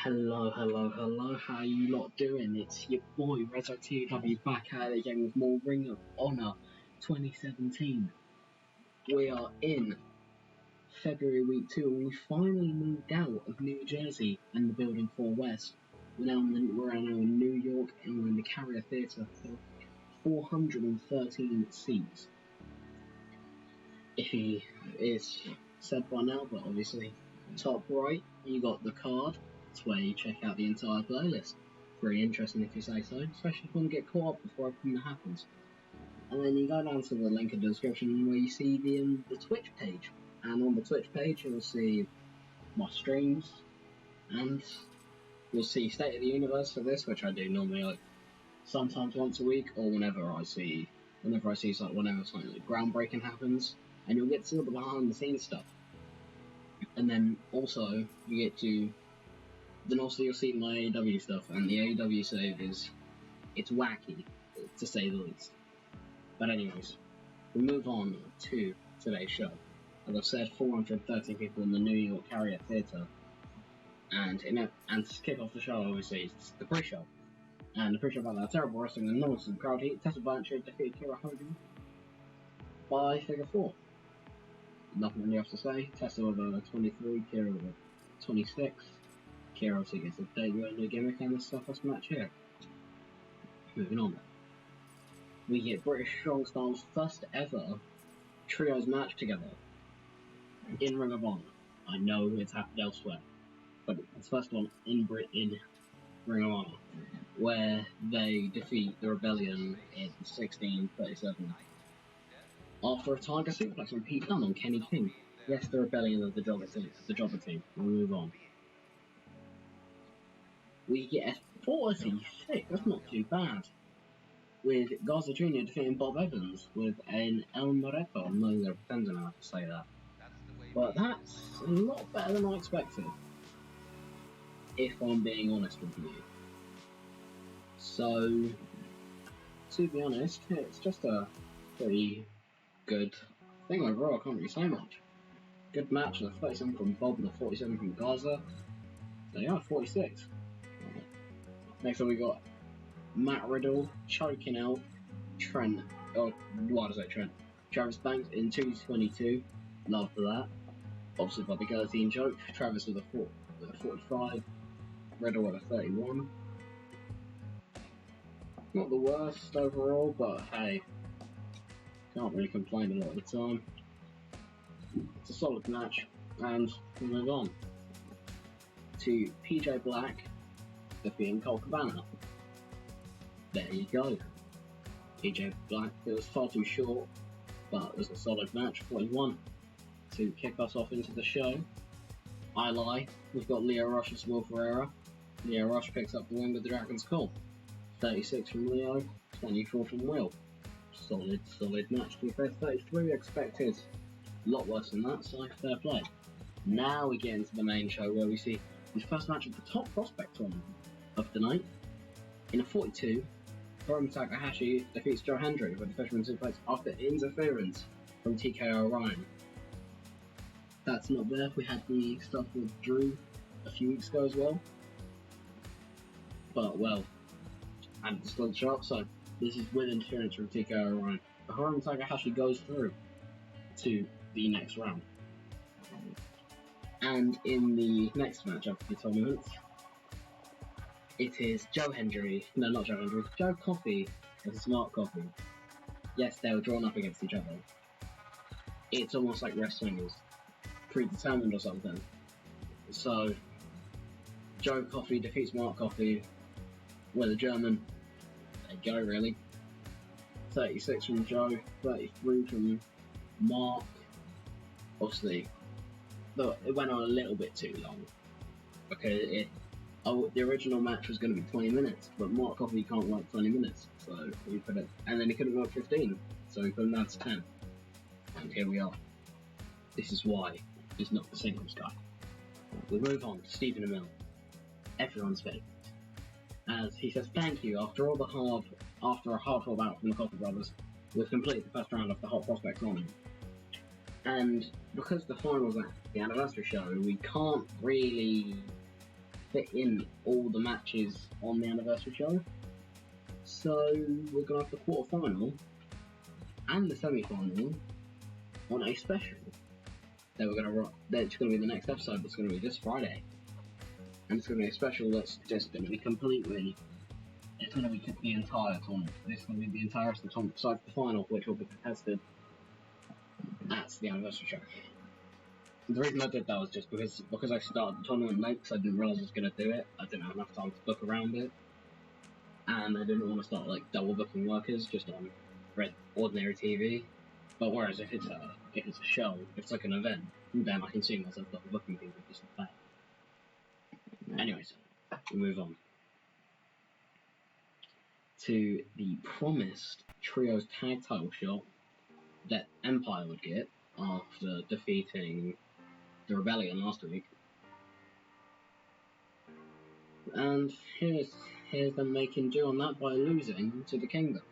Hello, how you lot doing? It's your boy TEW back at it again with more Ring of Honor 2017. We are in February week 2 and we finally moved out of New Jersey and the Building 4 West. We're now in New York and we're in the Carrier Theatre for 413 seats. If he is said by now, but obviously top right you got the card. That's where you check out the entire playlist. Pretty interesting if you say so, especially if you want to get caught up before everything that happens. And then you go down to the link in the description where you see the Twitch page. And on the Twitch page you'll see my streams, and you'll see State of the Universe for this, which I do normally like sometimes once a week, or whenever something like groundbreaking happens, and you'll get to see all the behind the scenes stuff. And then also you'll see my AEW stuff, and the AEW save it's wacky, to say the least. But anyways, we move on to today's show. As I've said, 413 people in the New York Carrier Theatre, and to kick off the show, obviously, it's the pre-show. And the pre-show about that terrible wrestling and nonsense crowd heat, Tessa Blanchard defeated Kira Hogan by figure 4. Nothing really else to say. Tessa with a 23, Kira with a 26. Kira also gets a debut and a gimmick and the toughest match here. Moving on. We get British Strong Style's first ever trios match together in Ring of Honor. I know it's happened elsewhere, but it's the first one in Ring of Honor, where they defeat the Rebellion in 16:37 after a Tiger Suplex from Pete Dunne on Kenny King. Yes, the Rebellion of the Jobber team. We'll move on. We get a 46, that's not too bad, with Garza Jr. defeating Bob Evans with an El Moreto. I'm not going to pretend to say that, but that's a lot better than I expected, if I'm being honest with you. So, to be honest, it's just a pretty good thing overall. I can't really say much. Good match, the 37 from Bob and the 47 from Garza. They are 46. Next up we got Matt Riddle choking out Trent. Oh, why does I say Trent? Travis Banks in 2:22. Love for that. Obviously by the guillotine choke. Travis with a 45. Riddle with a 31. Not the worst overall, but hey, can't really complain a lot of the time. It's a solid match, and we move on to PJ Black defeating Colt Cabana. There you go. PJ Black, it was far too short, but it was a solid match, 41. To kick us off into the show, I lie, we've got Leo Rush and Will Ferreira. Leo Rush picks up the win with the Dragon's Call. 36 from Leo, 24 from Will. Solid match. To be fair, 33 expected. A lot worse than that, so fair play. Now we get into the main show where we see the first match of the top prospect tournament of the night. In a 42, Hiromu Takahashi defeats Joe Hendry with the Fisherman Suplex after interference from TKO Orion. That's not there. We had the stuff with Drew a few weeks ago as well. But, well, and it's still sharp, so this is with interference from TKO Orion. But Hiromu Takahashi goes through to the next round. And in the next match after the tournament, it is Joe Coffey and Smart Coffey. Yes, they were drawn up against each other. It's almost like wrestling is predetermined or something. So, Joe Coffey defeats Mark Coffey with a German. There you go, really. 36 from Joe, 33 from Mark. Obviously, but it went on a little bit too long. Okay, the original match was going to be 20 minutes, but Mark Coffey can't work 20 minutes, so he put it, and then he couldn't work 15, so he put him down to 10. And here we are. This is why he's not the singles guy. We move on to Stephen Amell, everyone's favourite, as he says thank you after a hard-fought battle from the Coffey brothers. We've completed the first round of the Hot Prospect Tournament. And because the final was at the anniversary show, we can't really fit in all the matches on the anniversary show. So we're gonna have the quarterfinal and the semi-final on a special that we're gonna that's gonna be the next episode. That's gonna be this Friday, and it's gonna be a special that's just gonna be completely. It's gonna be the entire tournament. It's gonna be the entire rest of the tournament besides the final, which will be contested at the anniversary show. The reason I did that was just because I started the tournament late, because I didn't realise I was gonna do it. I didn't have enough time to book around it, and I didn't want to start like double booking workers just on ordinary TV. But whereas if it's a show, if it's like an event, then I can see myself double booking people just to play. Anyways, we move on to the promised trios tag title shot that Empire would get after defeating the Rebellion last week. And here's them making do on that by losing to the Kingdom.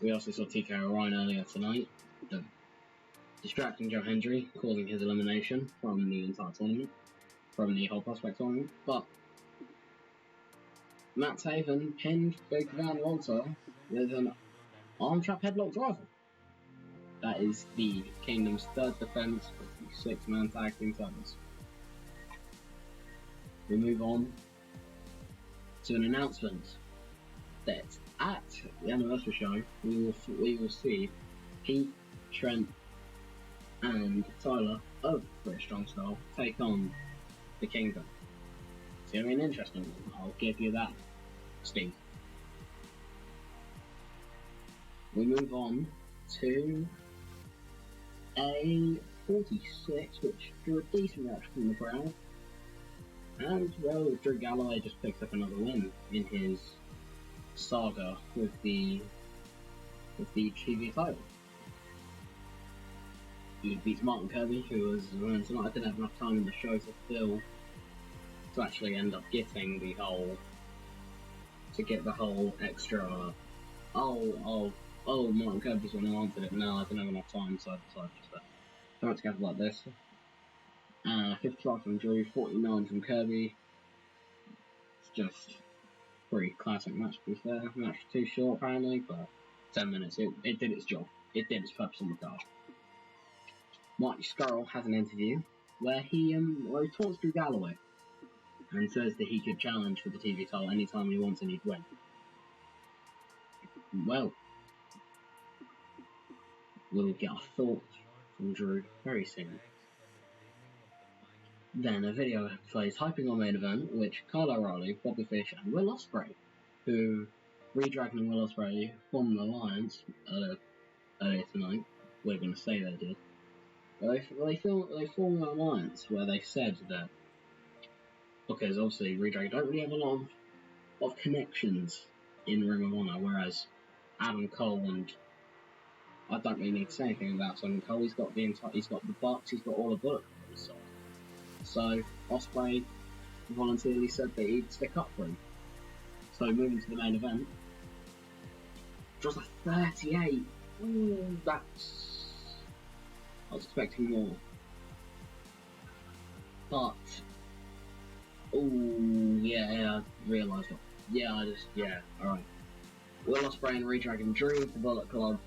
We also saw TK Orion earlier tonight, distracting Joe Hendry, causing his elimination from the entire tournament, from the whole Prospect tournament. But Matt Taven pinned Big Van Walter with an arm trap headlock driver. That is the Kingdom's third defense of the 6-man tag team titles. We move on to an announcement that at the anniversary show we will see Pete, Trent, and Tyler of British Strong Style take on the Kingdom. It's going to be an interesting one. I'll give you that, Steve. We move on to a 46, which drew a decent reaction from the crowd. And, well, Drew Galloway just picked up another win in his saga with the TV title. He beats Martin Kirby, who was tonight. I didn't have enough time in the show to actually end up getting the whole extra. Martin Kirby's when I wanted it. No, I didn't have enough time, so I decided just to throw it together like this. 55 from Drew, 49 from Kirby. It's just pretty classic match, to be fair. Match too short apparently, but 10 minutes. It did its job. It did its purpose on the card. Marty Scurll has an interview where he talks to Galloway and says that he could challenge for the TV title anytime he wants and he'd win. Well, we'll get our thoughts from Drew very soon. Then a video plays hyping on main event, which Kyle O'Reilly, Bobby Fish, and Will Ospreay, who Redragon and Will Ospreay formed an alliance earlier tonight. We're going to say they did. They formed an alliance where they said that because obviously Redragon don't really have a lot of connections in Ring of Honor, whereas Adam Cole and I don't really need to say anything about Adam Cole. He's got the Bucks, he's got all the Bullet Club on his side. So Ospreay voluntarily said that he'd stick up for him. So moving to the main event, just a 38. Ooh, that's I was expecting more. But I realised that. Alright. Will Ospreay and Redragon drew the Bullet Club,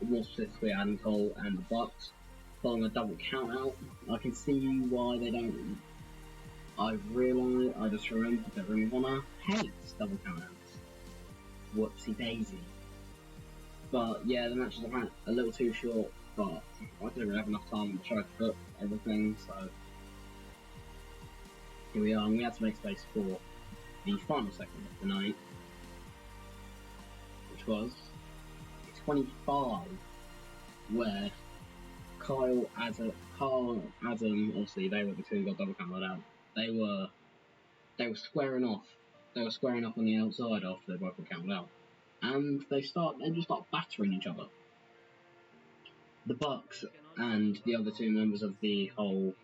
more specifically Adam Cole and the Bucks, following a double count out. I can see why they don't. I just remembered that Ring of Honor hates double count outs. Whoopsie daisy. But yeah, the match was a little too short, but I didn't really have enough time to try to book everything, so here we are, and we had to make space for the final segment of the night, which was 25, where Carl, Adam, obviously they were the two who got double counted out. They were squaring off. They were squaring off on the outside after they both got counted out, and they just start battering each other. The Bucks and the other two members of the whole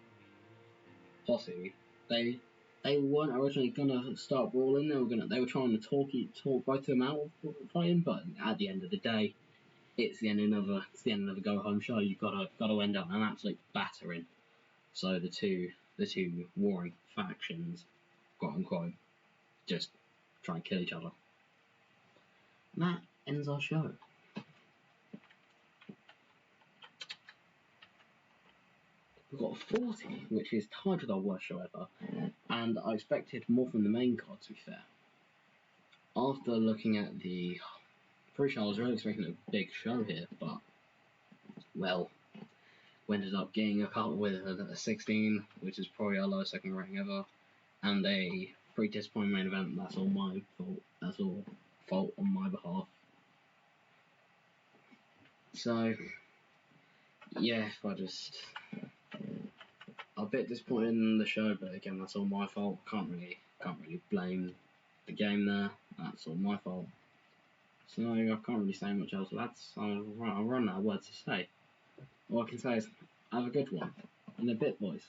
posse, they weren't originally gonna start brawling. They were trying to talk both of them out of fighting, but at the end of the day, it's the end of a go home show. You've got to end up an absolute battering. So the two the two warring factions, quote unquote, just try and kill each other. And that ends our show. We've got 40, which is tied with our worst show ever, and I expected more from the main card, to be fair. After looking at the... Pretty sure I was really expecting a big show here, but, well, we ended up getting a card with a 16, which is probably our lowest second rating ever, and a pretty disappointing main event. That's all my fault. That's all fault on my behalf. So, yeah, a bit disappointed in the show, but again, that's all my fault. Can't really blame the game there. That's all my fault. So I can't really say much else. I'll run out of words to say. All I can say is have a good one. In a bit, boys.